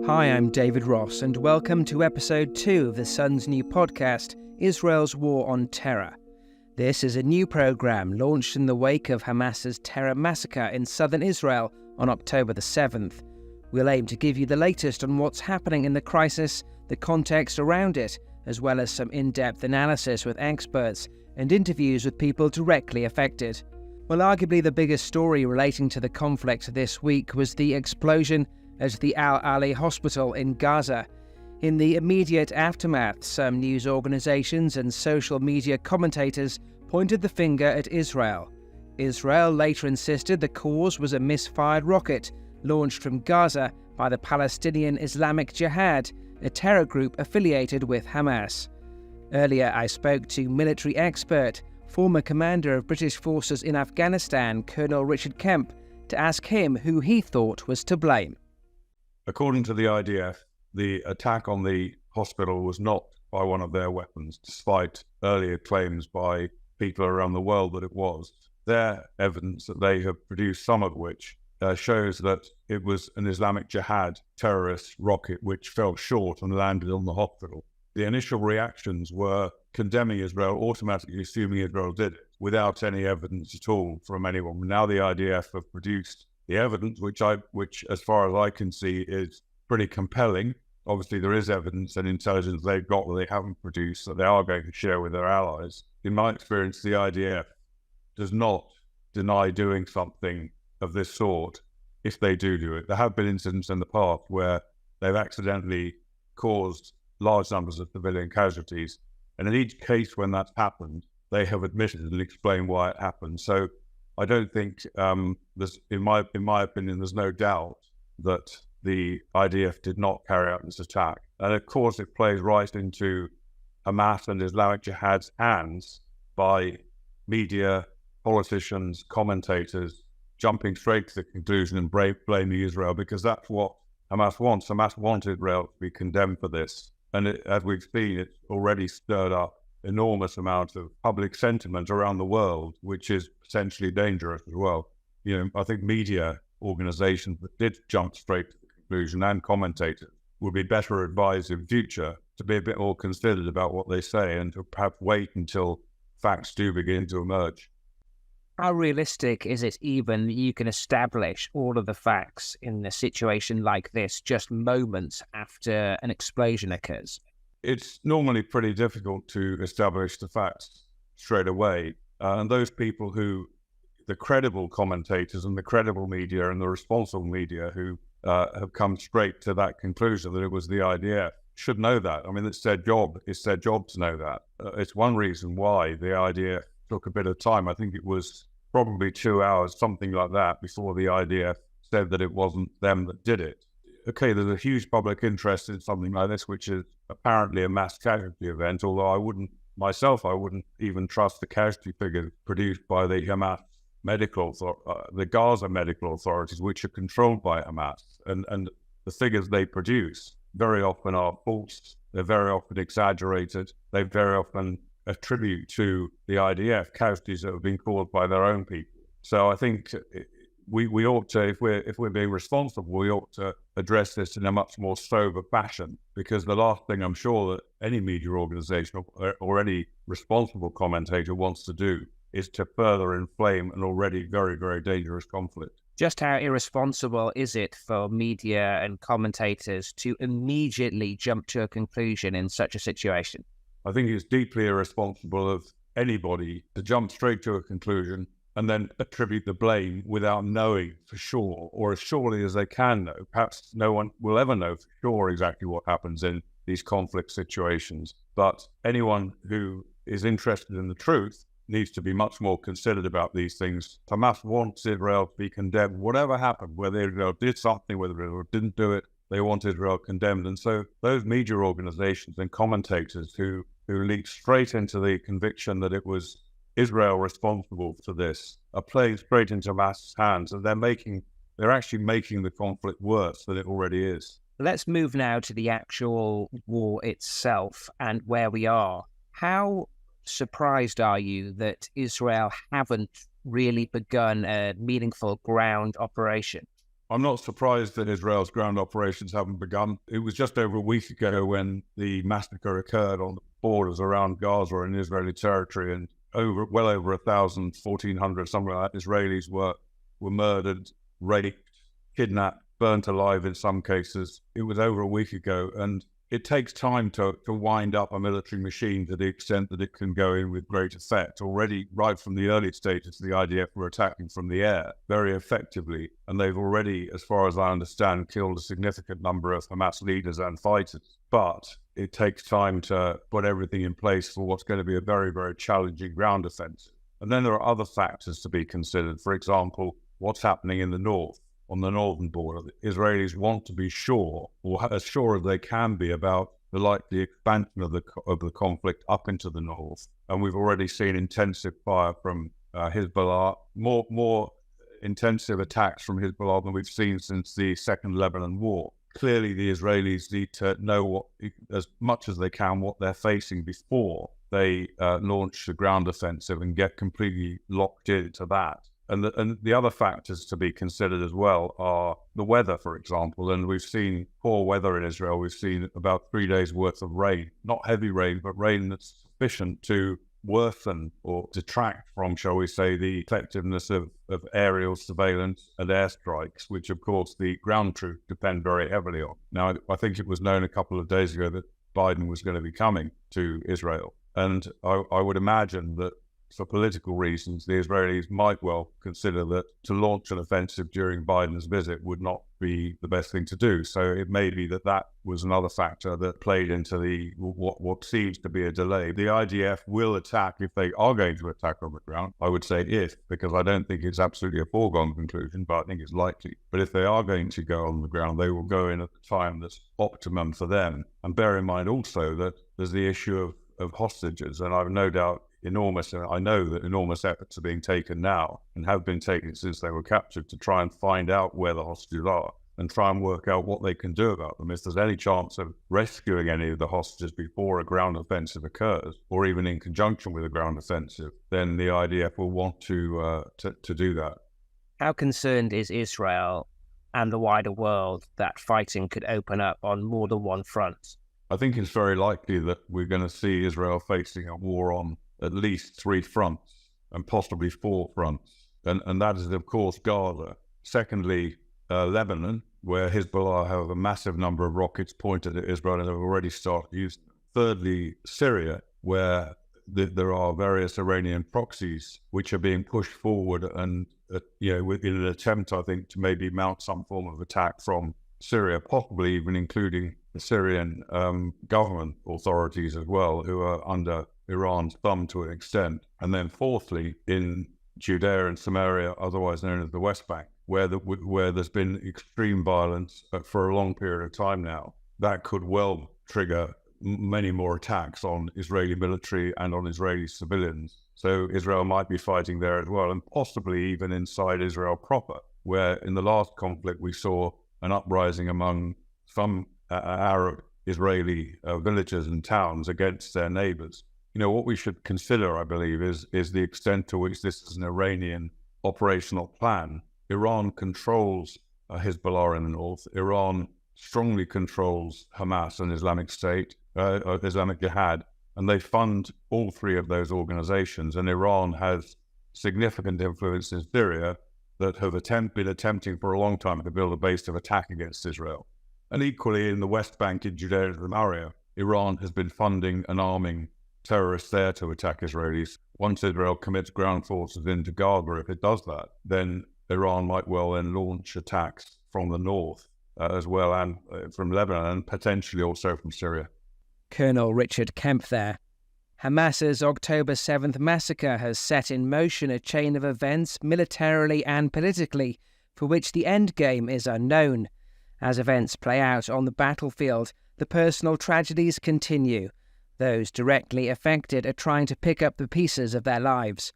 Hi, I'm David Ross, and welcome to episode 2 of the Sun's new podcast, Israel's War on Terror. This is a new programme launched in the wake of Hamas's terror massacre in southern Israel on October the 7th. We'll aim to give you the latest on what's happening in the crisis, the context around it, as well as some in-depth analysis with experts and interviews with people directly affected. Well, arguably the biggest story relating to the conflict this week was the explosion at the Al-Ali hospital in Gaza. In the immediate aftermath, some news organisations and social media commentators pointed the finger at Israel. Israel later insisted the cause was a misfired rocket launched from Gaza by the Palestinian Islamic Jihad, a terror group affiliated with Hamas. Earlier, I spoke to military expert, former commander of British forces in Afghanistan, Colonel Richard Kemp, to ask him who he thought was to blame. According to the IDF, the attack on the hospital was not by one of their weapons, despite earlier claims by people around the world that it was. Their evidence that they have produced, some of which, shows that it was an Islamic Jihad terrorist rocket which fell short and landed on the hospital. The initial reactions were condemning Israel, automatically assuming Israel did it, without any evidence at all from anyone. Now the IDF have produced the evidence, which, as far as I can see, is pretty compelling. Obviously, there is evidence and intelligence they've got that they haven't produced that they are going to share with their allies. In my experience, the IDF does not deny doing something of this sort if they do it. There have been incidents in the past where they've accidentally caused large numbers of civilian casualties, and in each case when that's happened, they have admitted and explained why it happened. So I don't think there's, in my opinion, there's no doubt that the IDF did not carry out this attack. And of course, it plays right into Hamas and Islamic Jihad's hands by media, politicians, commentators jumping straight to the conclusion and blaming Israel, because that's what Hamas wants. Hamas wants Israel to be condemned for this. And as we've seen, it's already stirred up enormous amount of public sentiment around the world, which is potentially dangerous as well. You know, I think media organizations that did jump straight to the conclusion and commentators would be better advised in future to be a bit more considered about what they say and to perhaps wait until facts do begin to emerge. How realistic is it even that you can establish all of the facts in a situation like this just moments after an explosion occurs? It's normally pretty difficult to establish the facts straight away. And those people the credible commentators and the credible media and the responsible media who have come straight to that conclusion that it was the IDF should know that. I mean, it's their job. It's their job to know that. It's one reason why the IDF took a bit of time. I think it was probably 2 hours, something like that, before the IDF said that it wasn't them that did it. Okay, there's a huge public interest in something like this, which is apparently a mass casualty event, although I wouldn't even trust the casualty figures produced by the Hamas the Gaza medical authorities, which are controlled by Hamas. And the figures they produce very often are false. They're very often exaggerated. They very often attribute to the IDF casualties that have been caused by their own people. So I think we ought to, if we're being responsible, we ought to address this in a much more sober fashion, because the last thing I'm sure that any media organization or any responsible commentator wants to do is to further inflame an already very, very dangerous conflict. Just how irresponsible is it for media and commentators to immediately jump to a conclusion in such a situation? I think it's deeply irresponsible of anybody to jump straight to a conclusion and then attribute the blame without knowing for sure, or as surely as they can know. Perhaps no one will ever know for sure exactly what happens in these conflict situations. But anyone who is interested in the truth needs to be much more considered about these things. Hamas wants Israel to be condemned, whatever happened, whether Israel did something, whether Israel didn't do it, they want Israel condemned. And so those media organizations and commentators who leaped straight into the conviction that it was Israel responsible for this are playing straight into Hamas's hands, and they're actually making the conflict worse than it already is. Let's move now to the actual war itself and where we are. How surprised are you that Israel haven't really begun a meaningful ground operation? I'm not surprised that Israel's ground operations haven't begun. It was just over a week ago when the massacre occurred on the borders around Gaza in Israeli territory, and well over 1,000, 1,400, something like that, Israelis were murdered, raped, kidnapped, burnt alive in some cases. It was over a week ago, and it takes time to wind up a military machine to the extent that it can go in with great effect. Already, right from the early stages, the IDF were attacking from the air very effectively, and they've already, as far as I understand, killed a significant number of Hamas leaders and fighters. But it takes time to put everything in place for what's going to be a very, very challenging ground offensive. And then there are other factors to be considered. For example, what's happening in the north. On the northern border, the Israelis want to be sure, or as sure as they can be, about the likely expansion of the conflict up into the north. And we've already seen intensive fire from Hezbollah, more intensive attacks from Hezbollah than we've seen since the Second Lebanon War. Clearly, the Israelis need to know as much as they can what they're facing before they launch the ground offensive and get completely locked into that. And the other factors to be considered as well are the weather, for example. And we've seen poor weather in Israel. We've seen about 3 days worth of rain, not heavy rain, but rain that's sufficient to worsen or detract from, shall we say, the effectiveness of aerial surveillance and airstrikes, which, of course, the ground troops depend very heavily on. Now, I think it was known a couple of days ago that Biden was going to be coming to Israel. And I would imagine that for political reasons, the Israelis might well consider that to launch an offensive during Biden's visit would not be the best thing to do. So it may be that was another factor that played into what seems to be a delay. The IDF will attack if they are going to attack on the ground. I would say if, because I don't think it's absolutely a foregone conclusion, but I think it's likely. But if they are going to go on the ground, they will go in at the time that's optimum for them. And bear in mind also that there's the issue of hostages, and I've no doubt I know that enormous efforts are being taken now and have been taken since they were captured to try and find out where the hostages are and try and work out what they can do about them. If there's any chance of rescuing any of the hostages before a ground offensive occurs, or even in conjunction with a ground offensive, then the IDF will want to do that. How concerned is Israel and the wider world that fighting could open up on more than one front? I think it's very likely that we're going to see Israel facing a war on at least 3 fronts and possibly 4 fronts. And that is, of course, Gaza. Secondly, Lebanon, where Hezbollah have a massive number of rockets pointed at Israel and have already started using them. Thirdly, Syria, where there are various Iranian proxies which are being pushed forward and, in an attempt, I think, to maybe mount some form of attack from Syria, possibly even including the Syrian government authorities as well, who are under Iran's thumb to an extent. And then fourthly, in Judea and Samaria, otherwise known as the West Bank, where there's been extreme violence for a long period of time now, that could well trigger many more attacks on Israeli military and on Israeli civilians. So Israel might be fighting there as well, and possibly even inside Israel proper, where in the last conflict we saw an uprising among some Arab Israeli villages and towns against their neighbors. What we should consider, I believe, is the extent to which this is an Iranian operational plan. Iran controls Hezbollah in the north. Iran strongly controls Hamas and Islamic State, Islamic Jihad, and they fund all 3 of those organizations. And Iran has significant influence in Syria that have been attempting for a long time to build a base of attack against Israel. And equally in the West Bank, in Judea and Samaria, Iran has been funding and arming terrorists there to attack Israelis. Once Israel commits ground forces into Gaza, if it does that, then Iran might well then launch attacks from the north as well, and from Lebanon, and potentially also from Syria. Colonel Richard Kemp there. Hamas's October 7th massacre has set in motion a chain of events militarily and politically for which the endgame is unknown. As events play out on the battlefield, the personal tragedies continue. Those directly affected are trying to pick up the pieces of their lives.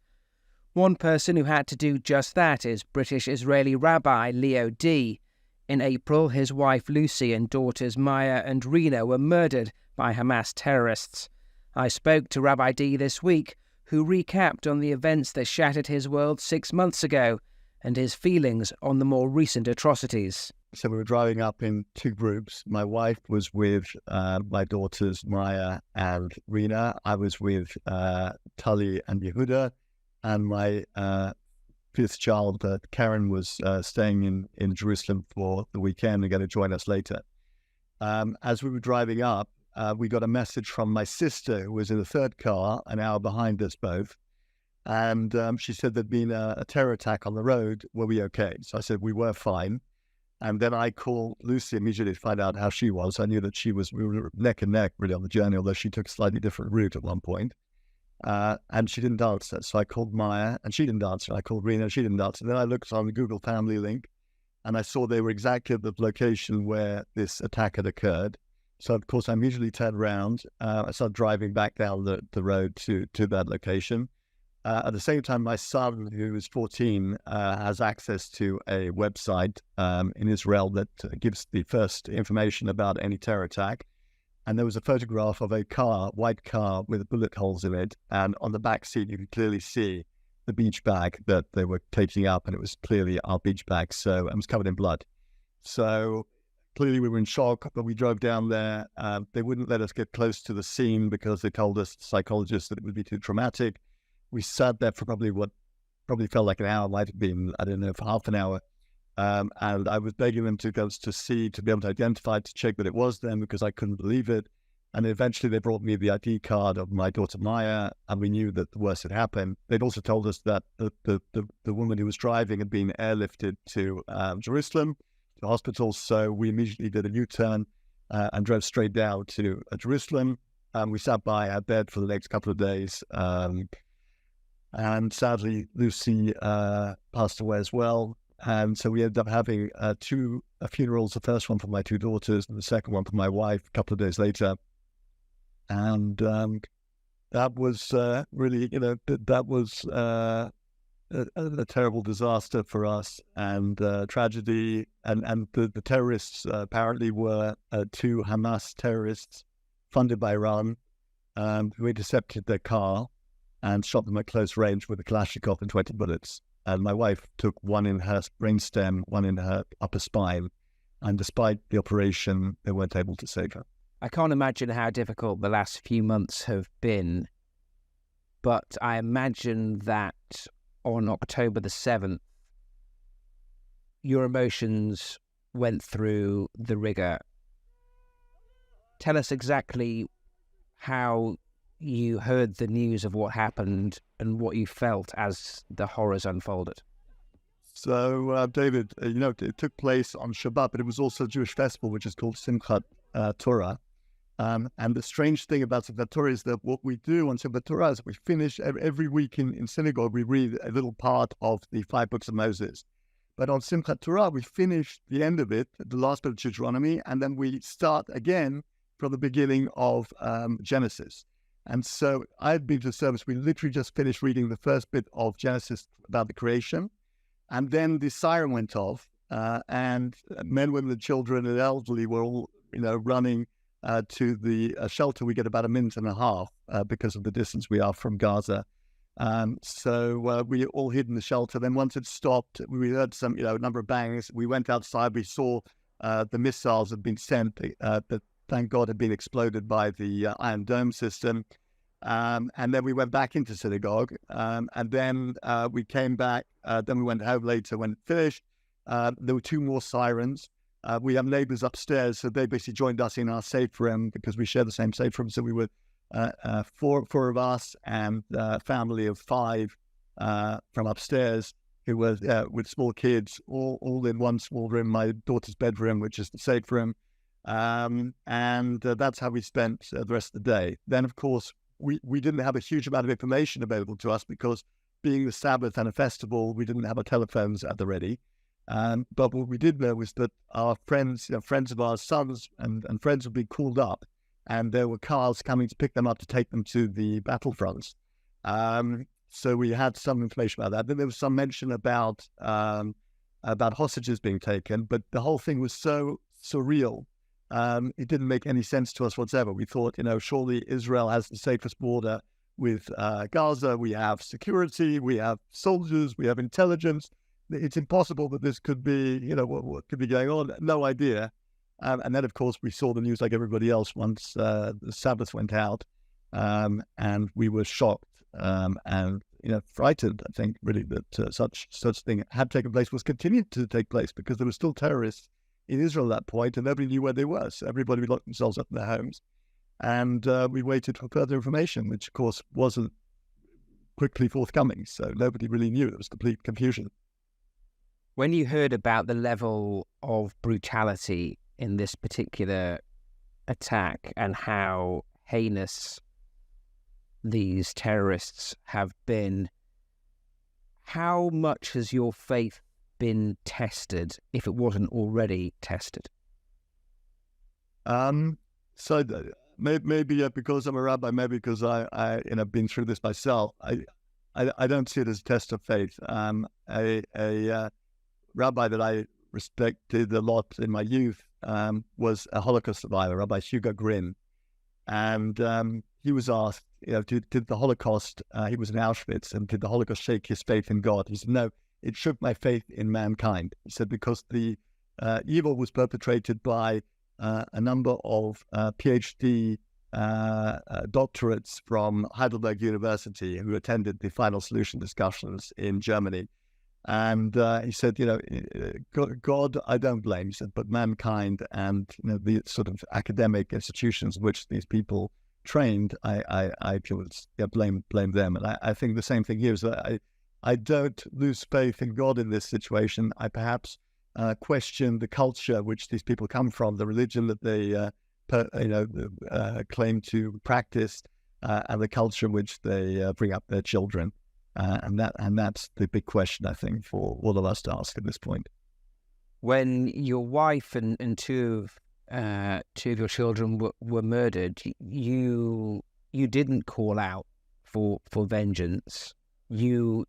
One person who had to do just that is British-Israeli Rabbi Leo D. In April, his wife Lucy and daughters Maya and Rena were murdered by Hamas terrorists. I spoke to Rabbi D this week, who recapped on the events that shattered his world 6 months ago and his feelings on the more recent atrocities. So we were driving up in two groups. My wife was with my daughters, Maya and Rina. I was with Tully and Yehuda. And my fifth child, Karen, was staying in Jerusalem for the weekend and going to join us later. As we were driving up, we got a message from my sister, who was in the third car, an hour behind us both. And she said there'd been a terror attack on the road. Were we okay? So I said we were fine. And then I called Lucy immediately to find out how she was. I knew that we were neck and neck really on the journey, although she took a slightly different route at one point. And she didn't answer. So I called Maya and she didn't answer. I called Rena, she didn't answer. Then I looked on the Google Family link and I saw they were exactly at the location where this attack had occurred. So of course I immediately turned around. I started driving back down the road to that location. At the same time, my son, who is 14, has access to a website in Israel that gives the first information about any terror attack. And there was a photograph of a white car with bullet holes in it. And on the back seat, you could clearly see the beach bag that they were taking up. And it was clearly our beach bag. So it was covered in blood. So clearly we were in shock, but we drove down there. They wouldn't let us get close to the scene because they told us, psychologists, that it would be too traumatic. We sat there for probably felt like an hour, might have been, I don't know, for half an hour. And I was begging them to go to see, to be able to identify, to check that it was them, because I couldn't believe it. And eventually they brought me the ID card of my daughter Maya, and we knew that the worst had happened. They'd also told us that the woman who was driving had been airlifted to Jerusalem, to hospitals. So we immediately did a U-turn and drove straight down to Jerusalem. We sat by our bed for the next couple of days. And sadly, Lucy passed away as well. And so we ended up having two funerals, the first one for my two daughters and the second one for my wife a couple of days later. And that was really, that was a terrible disaster for us and tragedy. And the terrorists apparently were two Hamas terrorists funded by Iran who intercepted their car and shot them at close range with a Kalashnikov and 20 bullets. And my wife took one in her brainstem, one in her upper spine. And despite the operation, they weren't able to save her. I can't imagine how difficult the last few months have been. But I imagine that on October the 7th, your emotions went through the rigor. Tell us exactly how you heard the news of what happened and what you felt as the horrors unfolded. So, David, it took place on Shabbat, but it was also a Jewish festival, which is called Simchat Torah. And the strange thing about Simchat Torah is that what we do on Simchat Torah is we finish every week in synagogue, we read a little part of the 5 books of Moses. But on Simchat Torah, we finish the end of it, the last bit of Deuteronomy, and then we start again from the beginning of Genesis. And so I'd been to the service. We literally just finished reading the first bit of Genesis about the creation. And then the siren went off and men, women, and children and elderly were all, running to the shelter. We get about a minute and a half because of the distance we are from Gaza. So we all hid in the shelter. Then once it stopped, we heard some, a number of bangs. We went outside. We saw the missiles had been sent that thank God had been exploded by the Iron Dome system. And then we went back into synagogue. And then we came back. Then we went home later when it finished. There were 2 more sirens. We have neighbors upstairs, so they basically joined us in our safe room because we share the same safe room. So we were four of us and a family of 5 from upstairs who were with small kids, all in one small room, my daughter's bedroom, which is the safe room. And that's how we spent the rest of the day. Then, of course, we didn't have a huge amount of information available to us because being the Sabbath and a festival, we didn't have our telephones at the ready. But what we did know was that our friends, friends of our sons and friends would be called up, and there were cars coming to pick them up to take them to the battlefronts. So we had some information about that. Then there was some mention about hostages being taken, but the whole thing was so surreal. It didn't make any sense to us whatsoever. We thought, surely Israel has the safest border with Gaza. We have security, we have soldiers, we have intelligence. it's impossible that this could be, what could be going on. No idea. And then, of course, we saw the news like everybody else once the Sabbath went out, and we were shocked and frightened. I think really that such thing had taken place, was continued to take place, because there were still terrorists in Israel at that point, and nobody knew where they were. So everybody locked themselves up in their homes, and we waited for further information, which of course wasn't quickly forthcoming. So nobody really knew. There was complete confusion. When you heard about the level of brutality in this particular attack and how heinous these terrorists have been, how much has your faith been tested, if it wasn't already tested? Maybe because I'm a rabbi, maybe because I been through this myself. I don't see it as a test of faith. A rabbi that I respected a lot in my youth was a Holocaust survivor, Rabbi Hugo Grin, and he was asked, did the Holocaust? He was in Auschwitz, and did the Holocaust shake his faith in God? He said, no, it shook my faith in mankind. He said, because the evil was perpetrated by a number of PhD doctorates from Heidelberg University who attended the final solution discussions in Germany. And he said, God, I don't blame. He said, but mankind and the sort of academic institutions which these people trained, I feel blame them. And I think the same thing here is that I don't lose faith in God in this situation. I perhaps question the culture which these people come from, the religion that they claim to practice, and the culture which they bring up their children. And that's the big question, I think, for all of us to ask at this point. When your wife and two of your children were murdered, you didn't call out for vengeance. You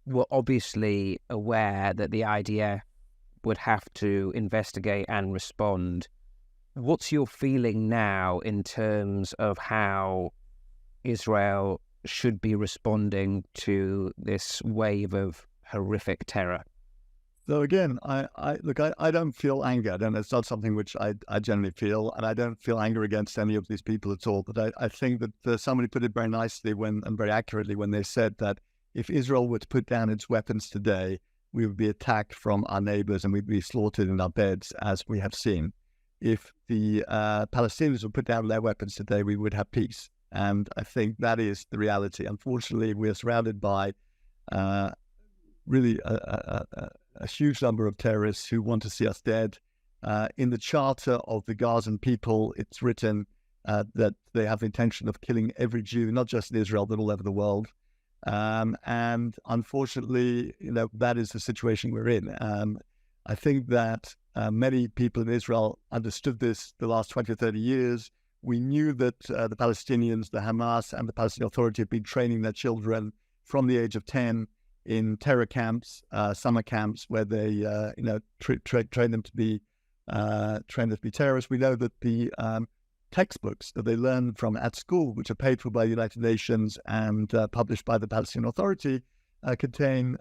were obviously aware that the IDF would have to investigate and respond. What's your feeling now in terms of how Israel should be responding to this wave of horrific terror? So again, I don't feel anger, and it's not something which I generally feel, and I don't feel anger against any of these people at all. But I think that somebody put it very nicely and very accurately when they said that if Israel were to put down its weapons today, we would be attacked from our neighbors and we'd be slaughtered in our beds, as we have seen. If the Palestinians would put down their weapons today, we would have peace. And I think that is the reality. Unfortunately, we are surrounded by really a huge number of terrorists who want to see us dead. In the charter of the Gazan people, it's written that they have the intention of killing every Jew, not just in Israel, but all over the world. And unfortunately, that is the situation we're in. I think that many people in Israel understood this the last 20 or 30 years. We knew that the Palestinians, the Hamas, and the Palestinian Authority have been training their children from the age of 10 in terror camps, summer camps, where they, train them to be terrorists. We know that the textbooks that they learn from at school, which are paid for by the United Nations and published by the Palestinian Authority, contain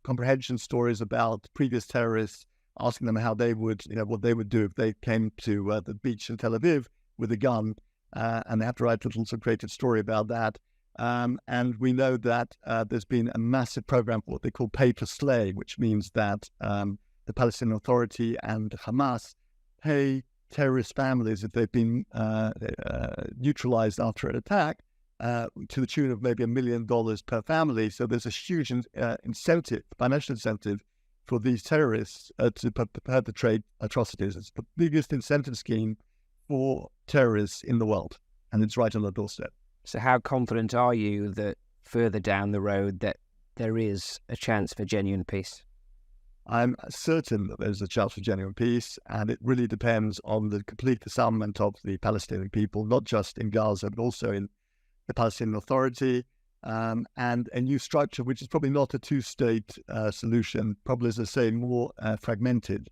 comprehension stories about previous terrorists, asking them how they would, what they would do if they came to the beach in Tel Aviv with a gun, and they have to write a little sort of creative story about that. And we know that there's been a massive program for what they call pay to slay, which means that the Palestinian Authority and Hamas pay terrorist families if they've been neutralized after an attack to the tune of maybe $1 million per family. So there's a huge incentive, financial incentive, for these terrorists to perpetrate atrocities. It's the biggest incentive scheme for terrorists in the world, and it's right on the doorstep. So how confident are you that further down the road that there is a chance for genuine peace? I'm certain that there's a chance for genuine peace, and it really depends on the complete disarmament of the Palestinian people, not just in Gaza, but also in the Palestinian Authority, and a new structure, which is probably not a two-state solution, probably, as I say, more fragmented,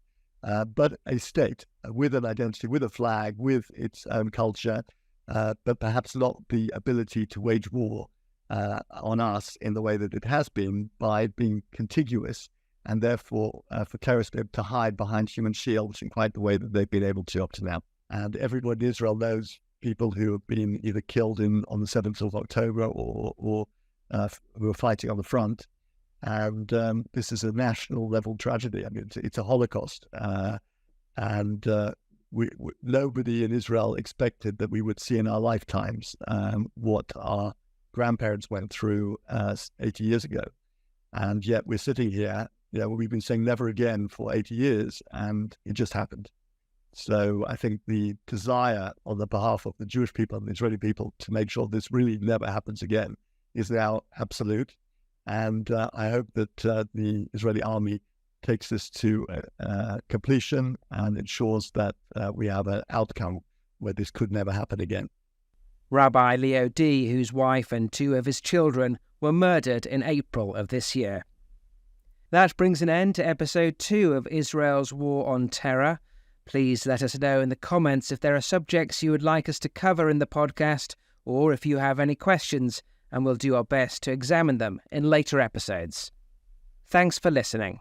but a state with an identity, with a flag, with its own culture, but perhaps not the ability to wage war on us in the way that it has been by being contiguous and therefore for terrorists to be able to hide behind human shields in quite the way that they've been able to up to now. And everyone in Israel knows people who have been either killed on the 7th of October or who are fighting on the front. And this is a national level tragedy. I mean, it's a Holocaust. Nobody in Israel expected that we would see in our lifetimes what our grandparents went through 80 years ago. And yet we're sitting here, we've been saying never again for 80 years, and it just happened. So I think the desire on the behalf of the Jewish people and the Israeli people to make sure this really never happens again is now absolute. And I hope that the Israeli army takes this to completion and ensures that we have an outcome where this could never happen again. Rabbi Leo D., whose wife and 2 of his children were murdered in April of this year. That brings an end to episode 2 of Israel's War on Terror. Please let us know in the comments if there are subjects you would like us to cover in the podcast, or if you have any questions, and we'll do our best to examine them in later episodes. Thanks for listening.